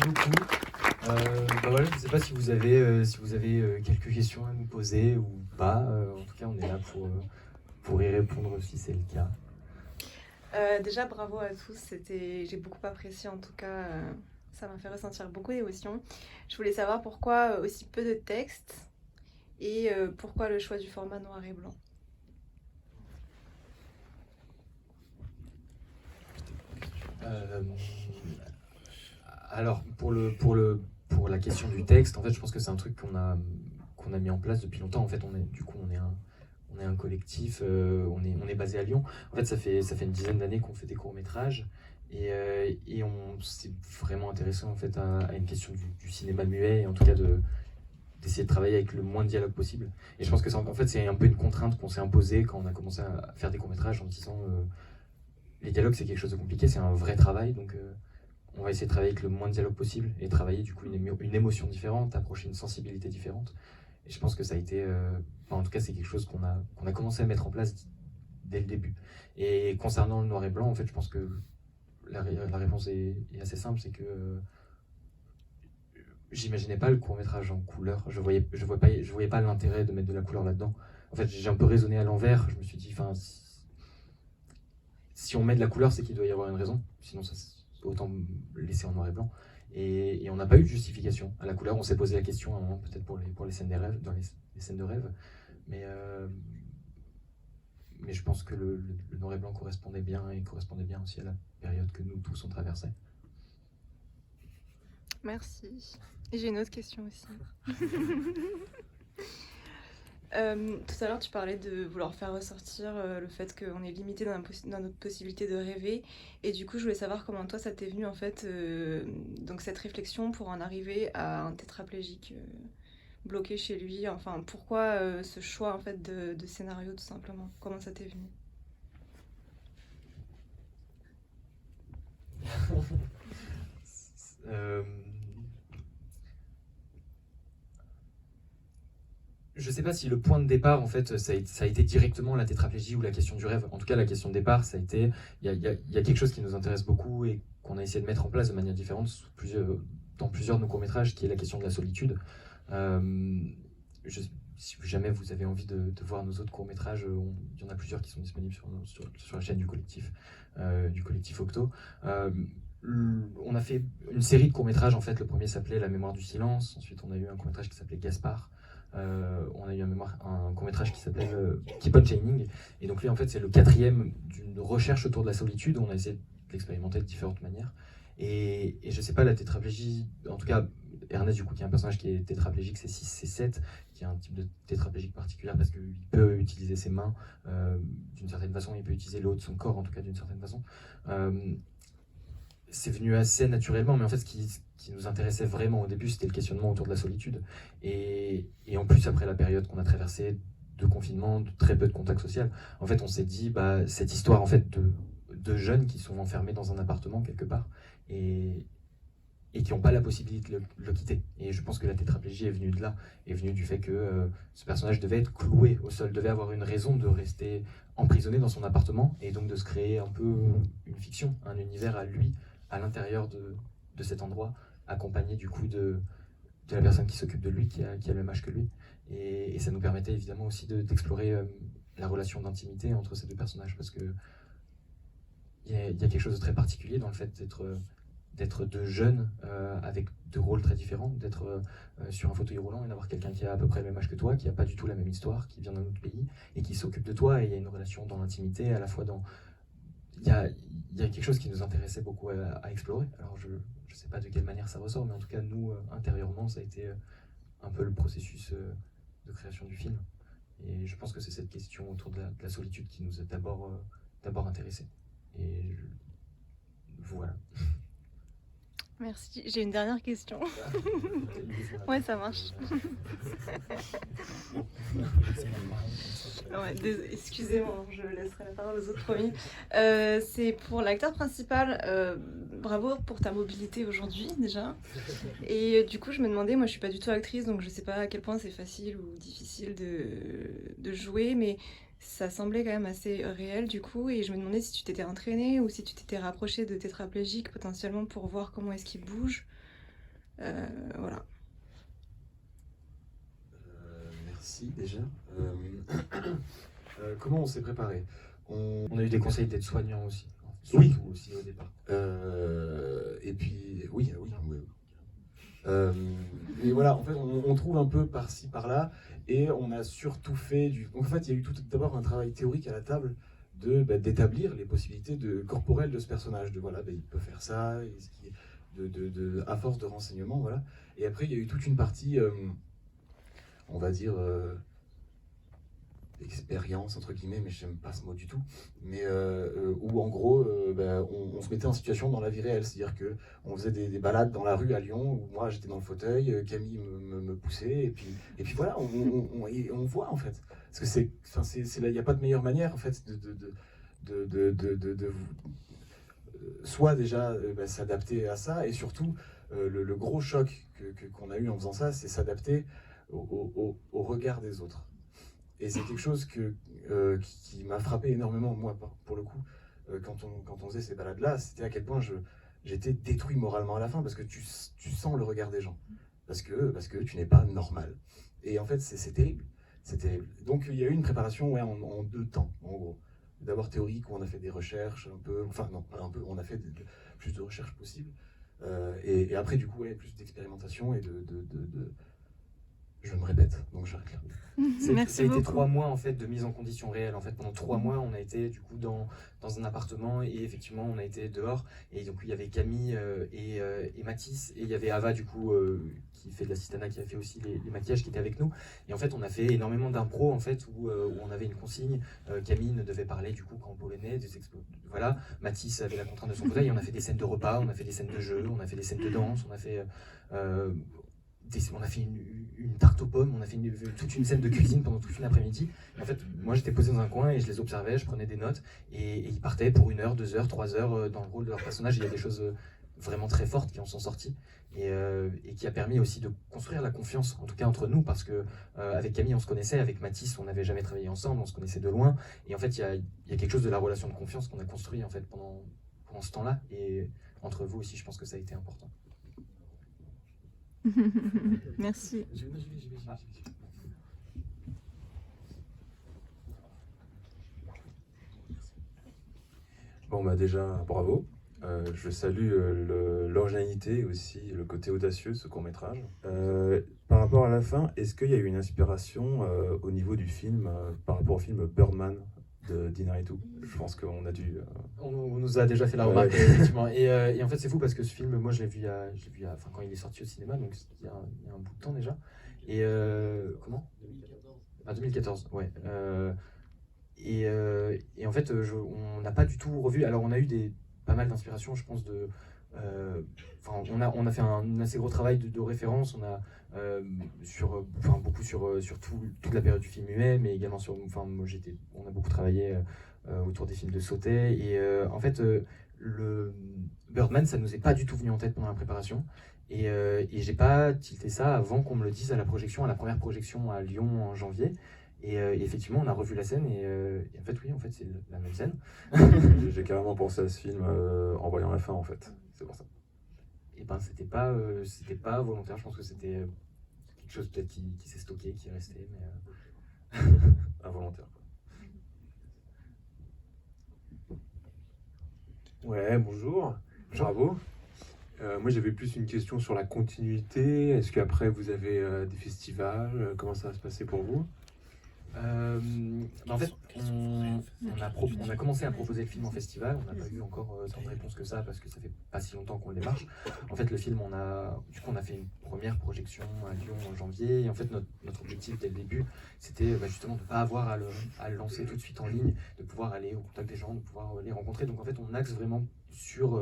beaucoup. Voilà, je ne sais pas si vous avez quelques questions à nous poser ou pas. En tout cas, on est là pour y répondre si c'est le cas. Déjà, bravo à tous. J'ai beaucoup apprécié en tout cas. Ça m'a fait ressentir beaucoup d'émotions. Je voulais savoir pourquoi aussi peu de texte et pourquoi le choix du format noir et blanc. Euh, alors, pour la question du texte, en fait, je pense que c'est un truc qu'on a mis en place depuis longtemps. En fait, on est un collectif, on est basé à Lyon. En fait, ça fait une dizaine d'années qu'on fait des courts-métrages et on s'est vraiment intéressé en fait à une question du cinéma muet, et en tout cas d'essayer de travailler avec le moins de dialogue possible. Et je pense que en fait, c'est un peu une contrainte qu'on s'est imposée quand on a commencé à faire des courts-métrages en disant les dialogues, c'est quelque chose de compliqué, c'est un vrai travail, donc on va essayer de travailler avec le moins de dialogue possible et travailler du coup une émotion différente, approcher une sensibilité différente. Et je pense que ça a été, en tout cas, c'est quelque chose qu'on a commencé à mettre en place dès le début. Et concernant le noir et blanc, en fait, je pense que la réponse est assez simple, c'est que j'imaginais pas le court métrage en couleur. Je voyais pas l'intérêt de mettre de la couleur là-dedans. En fait, j'ai un peu raisonné à l'envers. Je me suis dit, enfin, si on met de la couleur, c'est qu'il doit y avoir une raison. Sinon, autant laisser en noir et blanc. Et on n'a pas eu de justification à la couleur. On s'est posé la question à un moment, peut-être pour les scènes des rêves, dans les scènes de rêve. Mais, euh, mais je pense que le noir et blanc correspondait bien et correspondait bien aussi à la période que nous tous on traversait. Merci. Et j'ai une autre question aussi. Tout à l'heure, tu parlais de vouloir faire ressortir le fait qu'on est limité dans notre possibilité de rêver. Et du coup, je voulais savoir comment toi, ça t'est venu en fait, donc cette réflexion pour en arriver à un tétraplégique bloqué chez lui. Enfin, pourquoi ce choix en fait de scénario tout simplement? Comment ça t'est venu? euh, je sais pas si le point de départ, en fait, ça a été directement la tétraplégie ou la question du rêve. En tout cas, la question de départ, ça a été, il y a quelque chose qui nous intéresse beaucoup et qu'on a essayé de mettre en place de manière différente dans plusieurs de nos courts-métrages, qui est la question de la solitude. Euh, je, si jamais vous avez envie de voir nos autres courts-métrages, il y en a plusieurs qui sont disponibles sur la chaîne du collectif Octo. On a fait une série de courts-métrages, en fait. Le premier s'appelait La mémoire du silence. Ensuite, on a eu un court-métrage qui s'appelait Gaspard. On a eu un court-métrage qui s'appelle Keep on Shining. Et donc lui, en fait, c'est le quatrième d'une recherche autour de la solitude. On a essayé de l'expérimenter de différentes manières. Et je sais pas, la tétraplégie, en tout cas, Ernest, du coup, qui est un personnage qui est tétraplégique, c'est 6, c'est 7, qui est un type de tétraplégique particulier parce qu'il peut utiliser ses mains d'une certaine façon, il peut utiliser le haut de son corps, en tout cas, d'une certaine façon. C'est venu assez naturellement, mais en fait, ce qui nous intéressait vraiment au début, c'était le questionnement autour de la solitude. Et en plus, après la période qu'on a traversée de confinement, de très peu de contact social, en fait, on s'est dit, bah, cette histoire en fait de jeunes qui sont enfermés dans un appartement quelque part et qui n'ont pas la possibilité de le quitter. Et je pense que la tétraplégie est venue de là, est venue du fait que ce personnage devait être cloué au sol, devait avoir une raison de rester emprisonné dans son appartement et donc de se créer un peu une fiction, un univers à lui, à l'intérieur de cet endroit, accompagné du coup de la personne qui s'occupe de lui, qui a le même âge que lui. Et ça nous permettait évidemment aussi d'explorer la relation d'intimité entre ces deux personnages, parce que il y a quelque chose de très particulier dans le fait d'être deux jeunes avec deux rôles très différents, d'être sur un fauteuil roulant et d'avoir quelqu'un qui a à peu près le même âge que toi, qui n'a pas du tout la même histoire, qui vient d'un autre pays et qui s'occupe de toi. Et il y a une relation dans l'intimité, à la fois dans... il y a quelque chose qui nous intéressait beaucoup à explorer. Alors je ne sais pas de quelle manière ça ressort, mais en tout cas, nous, intérieurement, ça a été un peu le processus de création du film. Et je pense que c'est cette question autour de la solitude qui nous a d'abord intéressés. Et voilà. Merci. J'ai une dernière question. Ouais, ça marche. Ouais, excusez-moi, je laisserai la parole aux autres, promis. C'est pour l'acteur principal. Bravo pour ta mobilité aujourd'hui, déjà. Et du coup, je me demandais, moi je suis pas du tout actrice, donc je sais pas à quel point c'est facile ou difficile de jouer, mais ça semblait quand même assez réel du coup. Et je me demandais si tu t'étais entraînée ou si tu t'étais rapprochée de tétraplégiques potentiellement pour voir comment est-ce qu'ils bougent. Voilà. Merci déjà. Comment on s'est préparé? On a eu des conseils d'aides-soignants aussi. Oui. Surtout aussi au départ. Et puis, oui. Et voilà, en fait, on trouve un peu par-ci, par-là, et on a surtout fait du... Donc, en fait, il y a eu tout d'abord un travail théorique à la table d'établir les possibilités corporelles de ce personnage, il peut faire ça, à force de renseignements, voilà. Et après, il y a eu toute une partie, on va dire, expérience, entre guillemets, mais j'aime pas ce mot du tout, mais où en gros, on se mettait en situation dans la vie réelle, c'est-à-dire qu'on faisait des balades dans la rue à Lyon, où moi j'étais dans le fauteuil, Camille me poussait, et puis voilà, on voit en fait. Parce que il n'y a pas de meilleure manière en fait soit déjà s'adapter à ça, et surtout le gros choc qu'on a eu en faisant ça, c'est s'adapter au regard des autres. Et c'est quelque chose qui m'a frappé énormément, moi, pour le coup, quand on faisait ces balades-là, c'était à quel point j'étais détruit moralement à la fin, parce que tu sens le regard des gens, parce que tu n'es pas normal. Et en fait, c'est terrible, c'est terrible. Donc il y a eu une préparation en 2 temps, en gros. D'abord théorique, où on a fait des recherches un peu, enfin non, pas un peu, on a fait plus de recherches possibles. Et après, du coup, plus d'expérimentation et je me répète, donc j'arrête là. Merci beaucoup. Ça a été 3 mois en fait de mise en condition réelle. En fait, pendant 3 mois, on a été du coup dans un appartement, et effectivement, on a été dehors. Et donc il y avait Camille et Mathis, et il y avait Ava du coup qui fait de l'assistanat, qui a fait aussi les maquillages, qui était avec nous. Et en fait, on a fait énormément d'impro en fait où on avait une consigne. Camille ne devait parler du coup qu'en polonais, voilà. Mathis avait la contrainte de son fauteuil. Et on a fait des scènes de repas, on a fait des scènes de jeux, on a fait des scènes de danse, on a fait une tarte aux pommes, on a fait toute une scène de cuisine pendant toute une après-midi. Et en fait, moi j'étais posé dans un coin et je les observais, je prenais des notes, et ils partaient pour 1 heure, 2 heures, 3 heures dans le rôle de leur personnage. Il y a des choses vraiment très fortes qui en sont sorties, et qui a permis aussi de construire la confiance, en tout cas entre nous, parce que avec Camille on se connaissait, avec Mathis on n'avait jamais travaillé ensemble, on se connaissait de loin, et en fait il y a quelque chose de la relation de confiance qu'on a construit en fait pendant ce temps-là, et entre vous aussi je pense que ça a été important. Merci. Bon, déjà, bravo. Je salue l'originalité et aussi le côté audacieux de ce court-métrage. Par rapport à la fin, est-ce qu'il y a eu une inspiration au niveau du film, par rapport au film Birdman de Dinaritu? Je pense qu'on a dû... On nous a déjà fait la remarque, effectivement. Et en fait, c'est fou parce que ce film, moi, je l'ai vu, quand il est sorti au cinéma, donc il y a un bout de temps déjà. Et comment 2014, ouais. Et en fait, on n'a pas du tout revu. Alors, on a eu pas mal d'inspiration, je pense, on a fait un assez gros travail de référence. On a beaucoup sur toute la période du film muet, mais également on a beaucoup travaillé autour des films de Sautet. Et en fait, le Birdman, ça nous est pas du tout venu en tête pendant la préparation. Et j'ai pas tilté ça avant qu'on me le dise à la première projection à Lyon en janvier. Et effectivement, on a revu la scène, et en fait, oui, c'est la même scène. J'ai carrément pensé à ce film en voyant la fin, en fait. C'est pour ça. Et ben, c'était pas volontaire. Je pense que c'était quelque chose peut-être qui s'est stocké, qui est resté, mais involontaire. Ouais, bonjour. Bravo. Moi, j'avais plus une question sur la continuité. Est-ce qu'après, vous avez des festivals? Comment ça va se passer pour vous? En fait, on a commencé à proposer le film en festival. On n'a pas eu encore tant de réponses que ça, parce que ça fait pas si longtemps qu'on le démarche. En fait, le film, on a fait une première projection à Lyon en janvier. Et en fait, notre objectif dès le début, c'était justement de ne pas avoir à le lancer tout de suite en ligne, de pouvoir aller au contact des gens, de pouvoir les rencontrer. Donc en fait, on axe vraiment sur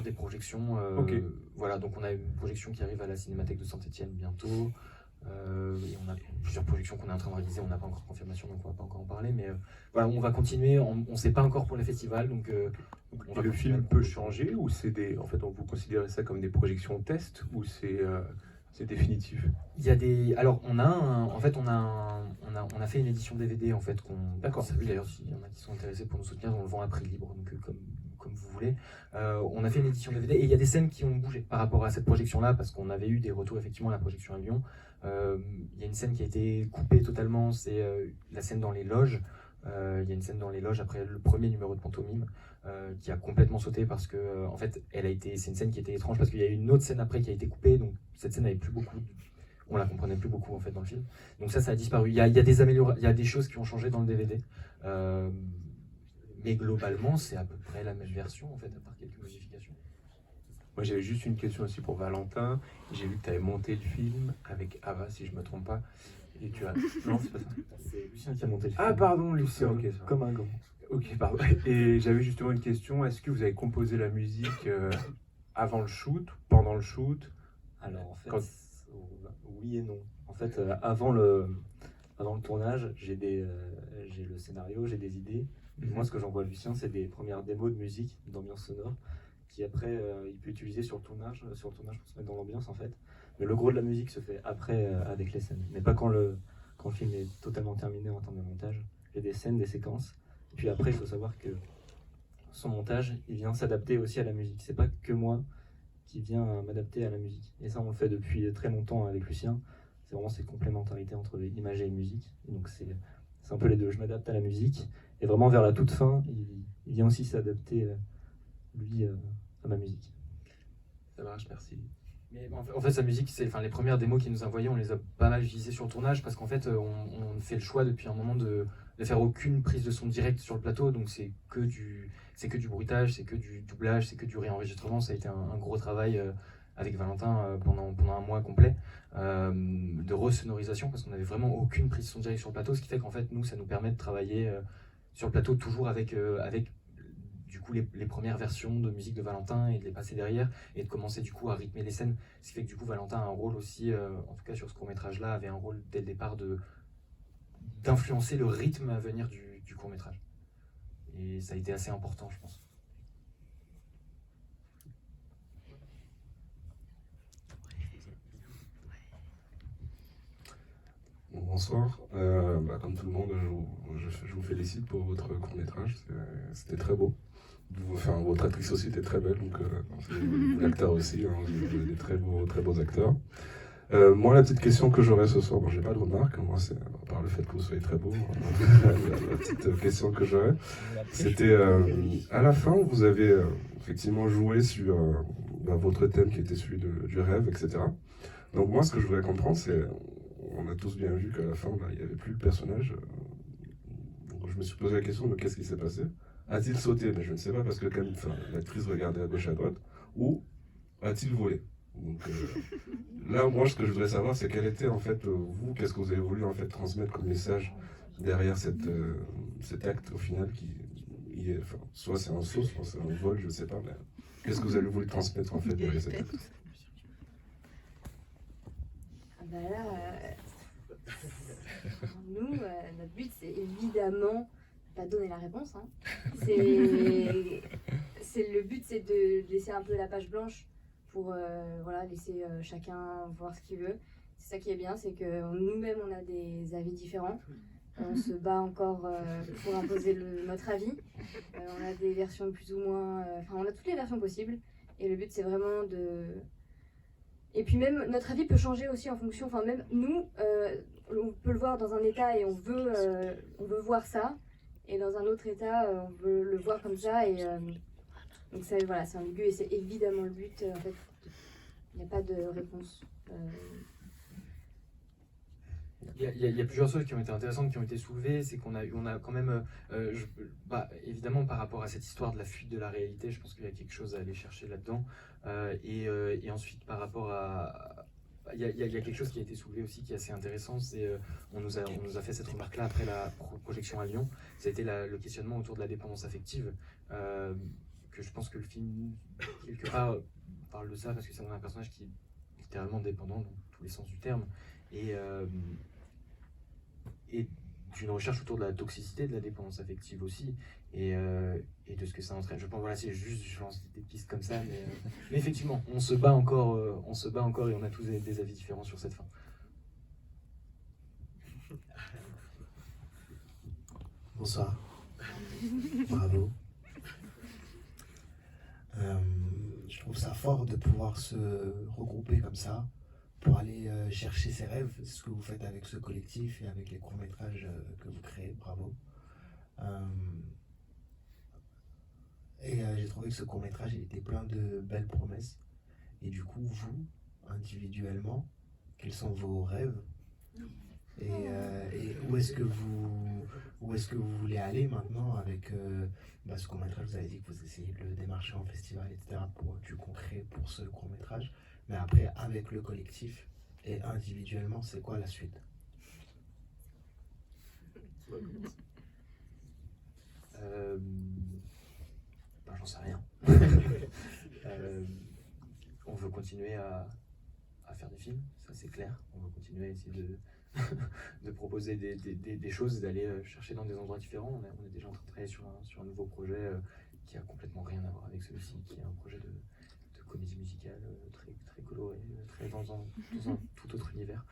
des projections. Okay. Voilà, donc on a une projection qui arrive à la Cinémathèque de Saint-Étienne bientôt. Et on a plusieurs projections qu'on est en train de réaliser. On n'a pas encore confirmation, donc on va pas encore en parler, mais voilà, on va continuer. On ne sait pas encore pour les festivals, donc le film peut changer, ou en fait, vous considérez ça comme des projections test, ou c'est définitif? Il y a alors on a fait une édition DVD en fait qu'on... D'accord. Ça, d'ailleurs, s'il y en a qui sont intéressés pour nous soutenir, on le vend à prix libre, donc comme vous voulez. On a fait une édition DVD et il y a des scènes qui ont bougé par rapport à cette projection-là, parce qu'on avait eu des retours effectivement à la projection à Lyon. Il y a une scène qui a été coupée totalement, c'est la scène dans les loges. Il y a une scène dans les loges après le premier numéro de Pantomime qui a complètement sauté parce que en fait c'est une scène qui était étrange parce qu'il y a eu une autre scène après qui a été coupée, donc cette scène n'avait plus beaucoup, on la comprenait plus beaucoup en fait dans le film. Donc ça a disparu. Il y a des améliorations, il y a des choses qui ont changé dans le DVD, mais globalement c'est à peu près la même version en fait à part quelques modifications. Moi, j'avais juste une question aussi pour Valentin. J'ai vu que tu avais monté le film avec Ava, si je ne me trompe pas. Et tu as... Non, c'est pas ça. C'est Lucien qui a monté le film. Ah, pardon, Lucien. Ok, ça va. Comme un grand. Ok, pardon. Et j'avais justement une question. Est-ce que vous avez composé la musique avant le shoot, pendant le shoot? Alors en fait, Quand- oui et non. En fait, avant le tournage, j'ai le scénario, j'ai des idées. Et moi, ce que j'envoie à Lucien, c'est des premières démos de musique, d'ambiance sonore, qui après, il peut utiliser sur le tournage pour se mettre dans l'ambiance en fait. Mais le gros de la musique se fait après avec les scènes, mais pas quand le film est totalement terminé en termes de montage. Il y a des scènes, des séquences. Et puis après, il faut savoir que son montage, il vient s'adapter aussi à la musique. C'est pas que moi qui vient m'adapter à la musique. Et ça, on le fait depuis très longtemps avec Lucien. C'est vraiment cette complémentarité entre image et musique. Et donc c'est un peu les deux. Je m'adapte à la musique. Et vraiment vers la toute fin, il vient aussi s'adapter, lui, à ma musique. Ça marche, merci. Mais en fait, sa musique, les premières démos qu'il nous a envoyées, on les a pas mal utilisées sur le tournage parce qu'en fait, on fait le choix depuis un moment de faire aucune prise de son direct sur le plateau. Donc c'est que du bruitage, c'est que du doublage, c'est que du réenregistrement. Ça a été un gros travail avec Valentin pendant un mois complet de resonorisation parce qu'on n'avait vraiment aucune prise de son direct sur le plateau. Ce qui fait qu'en fait, nous, ça nous permet de travailler sur le plateau toujours avec du coup les premières versions de musique de Valentin et de les passer derrière et de commencer du coup à rythmer les scènes, ce qui fait que du coup Valentin a un rôle aussi, en tout cas sur ce court-métrage là, avait un rôle dès le départ d'influencer le rythme à venir du court-métrage, et ça a été assez important je pense. Bonsoir. Comme tout le monde, je vous félicite pour votre court-métrage. C'était très beau. Votre actrice aussi était très belle, donc l'acteur aussi. Hein, vous avez des très beaux acteurs. Moi, la petite question que j'aurais ce soir, j'ai pas de remarques. Moi, c'est à part le fait que vous soyez très beau. La petite question que j'aurais, c'était à la fin, vous avez effectivement joué sur votre thème qui était celui du rêve, etc. Donc moi, ce que je voudrais comprendre, c'est on a tous bien vu qu'à la fin, il n'y avait plus le personnage. Donc je me suis posé la question de qu'est-ce qui s'est passé. A-t-il sauté? Mais je ne sais pas, parce que l'actrice regardait à gauche à droite. Ou a-t-il volé? Donc là, moi, ce que je voudrais savoir, c'est quel était, en fait, vous, qu'est-ce que vous avez voulu, en fait, transmettre comme message derrière cet acte, au final, soit c'est un saut, soit c'est un vol, je ne sais pas, mais qu'est-ce que vous avez voulu transmettre, en fait, derrière cet acte? Nous, notre but, c'est évidemment pas donner la réponse. Hein. Le but, c'est de laisser un peu la page blanche pour laisser chacun voir ce qu'il veut. C'est ça qui est bien, c'est que nous-mêmes, on a des avis différents. On se bat encore pour imposer notre avis. On a des versions plus ou moins... on a toutes les versions possibles. Et le but, c'est vraiment de... Et puis même, notre avis peut changer aussi en fonction... même nous, on peut le voir dans un état et on veut voir ça. Et dans un autre état, on veut le voir comme ça. Et donc ça, voilà, c'est ambigu et c'est évidemment le but. En fait, il n'y a pas de réponse. Il y a plusieurs choses qui ont été intéressantes, qui ont été soulevées. C'est qu'on a quand même, évidemment par rapport à cette histoire de la fuite de la réalité, je pense qu'il y a quelque chose à aller chercher là-dedans. Et ensuite par rapport à... Il y a quelque chose qui a été soulevé aussi qui est assez intéressant, c'est on nous a fait cette remarque-là après la projection à Lyon. Ça a été le questionnement autour de la dépendance affective, que je pense que le film, quelque part, parle de ça, parce que c'est un personnage qui est littéralement dépendant dans tous les sens du terme. Et d'une recherche autour de la toxicité de la dépendance affective aussi, et de ce que ça entraîne. Je pense, voilà, c'est juste, je lance des pistes comme ça, mais effectivement, on se bat encore et on a tous des avis différents sur cette fin. Bonsoir. Bravo. Je trouve ça fort de pouvoir se regrouper comme ça pour aller chercher ses rêves. C'est ce que vous faites avec ce collectif et avec les courts-métrages que vous créez. Bravo. J'ai trouvé que ce court-métrage il était plein de belles promesses. Et du coup, vous, individuellement, quels sont vos rêves et où est-ce que vous voulez aller maintenant avec ce court-métrage? Vous avez dit que vous essayez de le démarcher en festival, etc. pour du concret pour ce court-métrage. Mais après, avec le collectif et individuellement, c'est quoi la suite? J'en sais rien. On veut continuer à faire des films, ça c'est clair. On veut continuer à essayer de proposer des choses, d'aller chercher dans des endroits différents. On est déjà en train de travailler sur un nouveau projet qui a complètement rien à voir avec celui-ci, qui est un projet de comédie musicale très, très coloré, très dans un tout autre univers.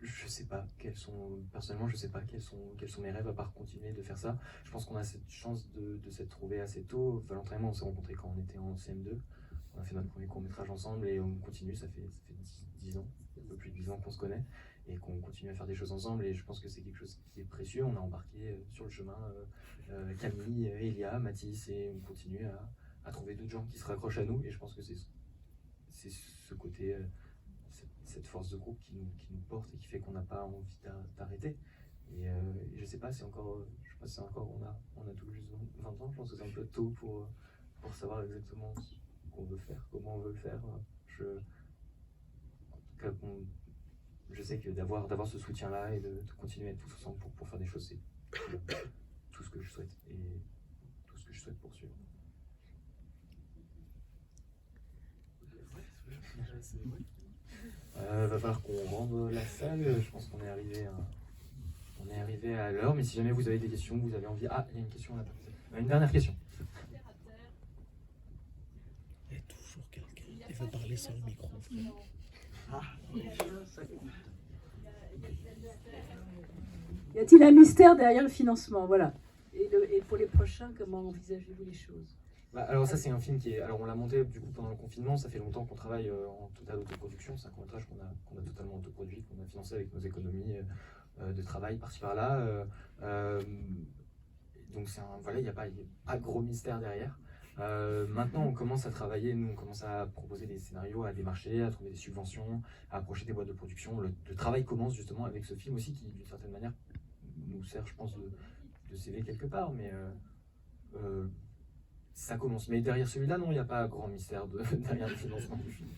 Je sais pas personnellement, je sais pas quels sont mes rêves à part continuer de faire ça. Je pense qu'on a cette chance de s'être trouvé assez tôt. Valentin et moi, on s'est rencontrés quand on était en CM2. On a fait notre premier court-métrage ensemble et on continue, ça fait 10 ans, un peu plus de 10 ans qu'on se connaît et qu'on continue à faire des choses ensemble et je pense que c'est quelque chose qui est précieux. On a embarqué sur le chemin Camille, Elia, Mathis et on continue à trouver d'autres gens qui se raccrochent à nous et je pense que c'est ce côté... cette force de groupe qui nous porte et qui fait qu'on n'a pas envie d'arrêter. Et je sais pas, je sais pas si on a tout juste 20 ans, je pense que c'est un peu tôt pour savoir exactement ce qu'on veut faire, comment on veut le faire. En tout cas, je sais que d'avoir ce soutien-là et de continuer à être tous ensemble pour faire des choses, c'est tout ce que je souhaite et tout ce que je souhaite poursuivre. Va falloir qu'on rende la salle. Je pense qu'on est arrivé à l'heure. Mais si jamais vous avez des questions, vous avez envie. Ah, il y a une question là. Une dernière question. Il y a toujours quelqu'un qui veut parler sans le micro. Y a-t-il un mystère derrière le financement? Voilà. Et pour les prochains, comment envisagez-vous les choses? Alors ça c'est un film alors on l'a monté du coup pendant le confinement, ça fait longtemps qu'on travaille en totale autoproduction, c'est un court-métrage qu'on a totalement autoproduit, qu'on a financé avec nos économies de travail par-ci par-là. Donc il n'y a pas de gros mystère derrière. Maintenant on commence à travailler, nous on commence à proposer des scénarios, à démarcher, à trouver des subventions, à approcher des boîtes de production. Le travail commence justement avec ce film aussi qui d'une certaine manière nous sert je pense de CV quelque part, mais ça commence. Mais derrière celui-là, non, il n'y a pas grand mystère derrière le financement du film.